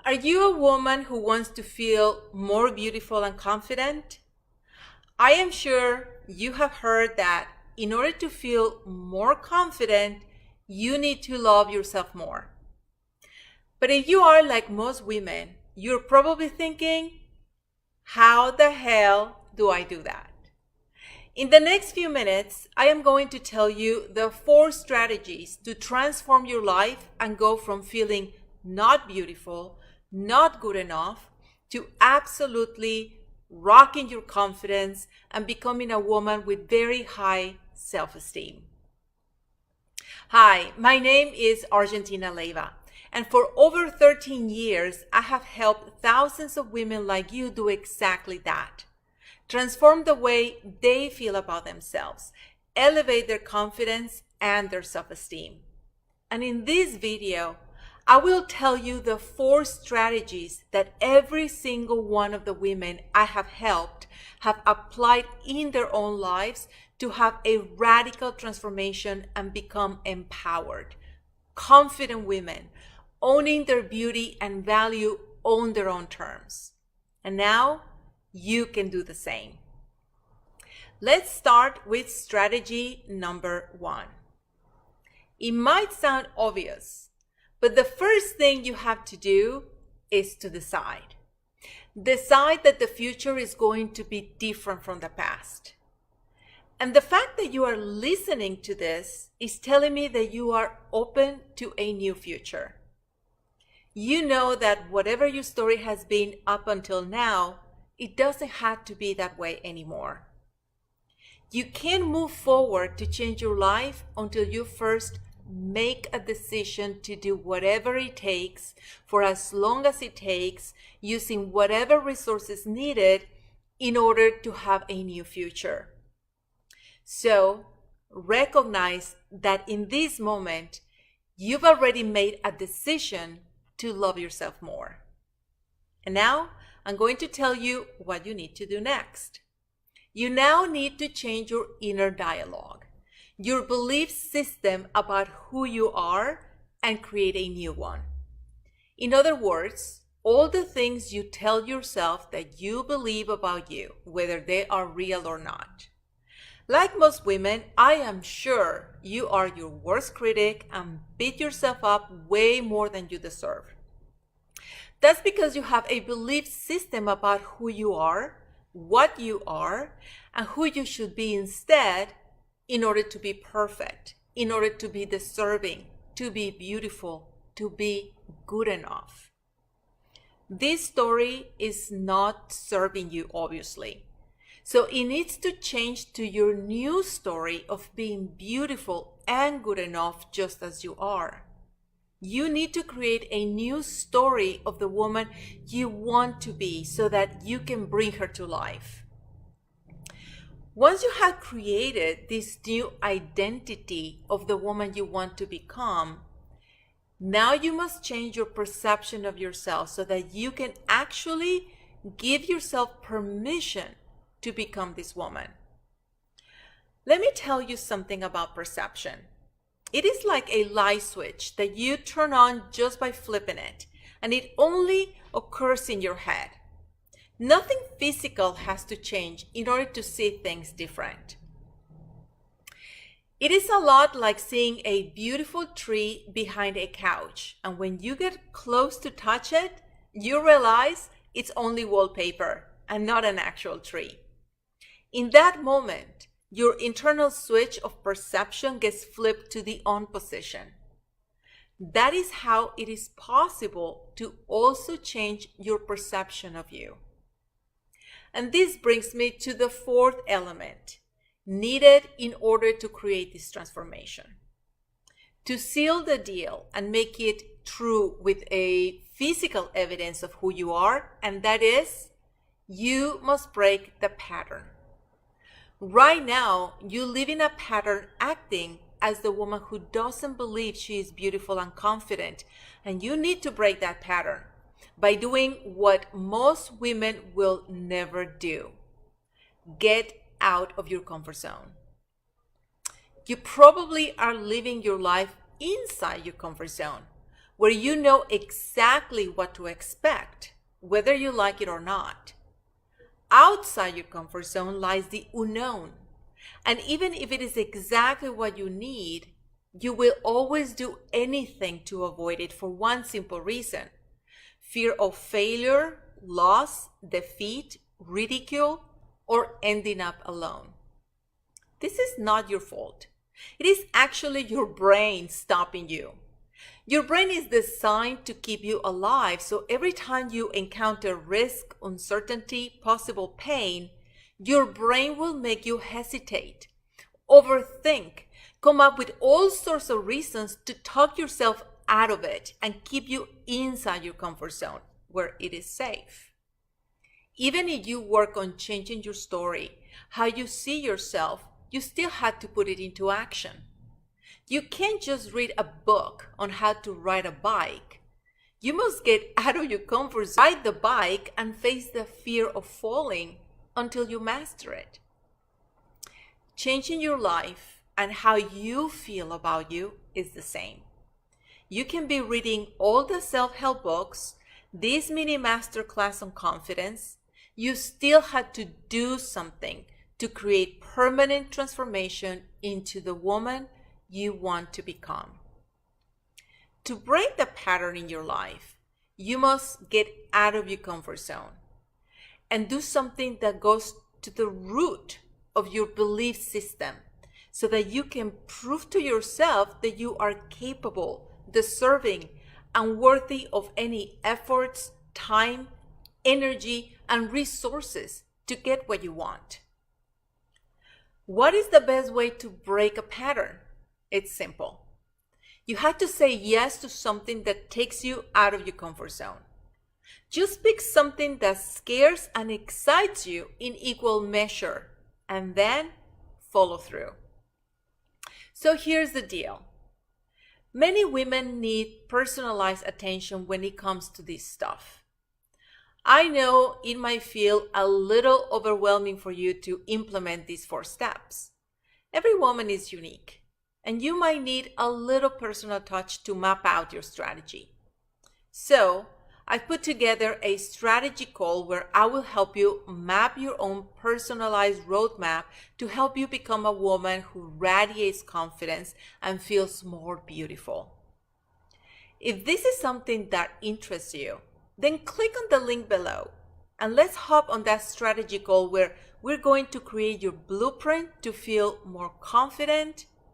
Are you a woman who wants to feel more beautiful and confident? I am sure you have heard that in order to feel more confident, you need to love yourself more. But if you are like most women, you're probably thinking, how the hell do I do that? In the next few minutes, I am going to tell you the 4 strategies to transform your life and go from feeling not beautiful, not good enough, to absolutely rocking your confidence and becoming a woman with very high self-esteem. Hi, my name is Argentina Leiva, and for over 13 years, I have helped thousands of women like you do exactly that. Transform the way they feel about themselves, elevate their confidence and their self-esteem. And in this video, I will tell you the 4 strategies that every single one of the women I have helped have applied in their own lives to have a radical transformation and become empowered, confident women, owning their beauty and value on their own terms. And now you can do the same. Let's start with strategy number 1. It might sound obvious, but the first thing you have to do is to decide. Decide that the future is going to be different from the past. And the fact that you are listening to this is telling me that you are open to a new future. You know that whatever your story has been up until now, it doesn't have to be that way anymore. You can't move forward to change your life until you first make a decision to do whatever it takes for as long as it takes, using whatever resources needed in order to have a new future. So recognize that in this moment, you've already made a decision to love yourself more. And now I'm going to tell you what you need to do next. You now need to change your inner dialogue, your belief system about who you are, and create a new one. In other words, all the things you tell yourself that you believe about you, whether they are real or not. Like most women, I am sure you are your worst critic and beat yourself up way more than you deserve. That's because you have a belief system about who you are, what you are, and who you should be instead in order to be perfect, in order to be deserving, to be beautiful, to be good enough. This story is not serving you, obviously. So it needs to change to your new story of being beautiful and good enough just as you are. You need to create a new story of the woman you want to be so that you can bring her to life. Once you have created this new identity of the woman you want to become, now you must change your perception of yourself so that you can actually give yourself permission to become this woman. Let me tell you something about perception. It is like a light switch that you turn on just by flipping it, and it only occurs in your head. Nothing physical has to change in order to see things different. It is a lot like seeing a beautiful tree behind a couch, and when you get close to touch it, you realize it's only wallpaper and not an actual tree. In that moment, your internal switch of perception gets flipped to the on position. That is how it is possible to also change your perception of you. And this brings me to the 4th element needed in order to create this transformation. To seal the deal and make it true with a physical evidence of who you are, and that is, you must break the pattern. Right now, you live in a pattern acting as the woman who doesn't believe she is beautiful and confident, and you need to break that pattern by doing what most women will never do. Get out of your comfort zone. You probably are living your life inside your comfort zone, where you know exactly what to expect, whether you like it or not. Outside your comfort zone lies the unknown. And even if it is exactly what you need, you will always do anything to avoid it for one simple reason: fear of failure, loss, defeat, ridicule, or ending up alone. This is not your fault. It is actually your brain stopping you. Your brain is designed to keep you alive, so every time you encounter risk, uncertainty, possible pain, your brain will make you hesitate, overthink, come up with all sorts of reasons to talk yourself out of it and keep you inside your comfort zone where it is safe. Even if you work on changing your story, how you see yourself, you still had to put it into action. You can't just read a book on how to ride a bike. You must get out of your comfort zone, ride the bike, and face the fear of falling until you master it. Changing your life and how you feel about you is the same. You can be reading all the self-help books, this mini masterclass on confidence. You still had to do something to create permanent transformation into the woman you want to become. To break the pattern in your life, you must get out of your comfort zone and do something that goes to the root of your belief system so that you can prove to yourself that you are capable, deserving, and worthy of any efforts, time, energy, and resources to get what you want. What is the best way to break a pattern? It's simple. You have to say yes to something that takes you out of your comfort zone. Just pick something that scares and excites you in equal measure, and then follow through. So here's the deal. Many women need personalized attention when it comes to this stuff. I know it might feel a little overwhelming for you to implement these 4 steps. Every woman is unique, and you might need a little personal touch to map out your strategy. So, I've put together a strategy call where I will help you map your own personalized roadmap to help you become a woman who radiates confidence and feels more beautiful. If this is something that interests you, then click on the link below and let's hop on that strategy call where we're going to create your blueprint to feel more confident,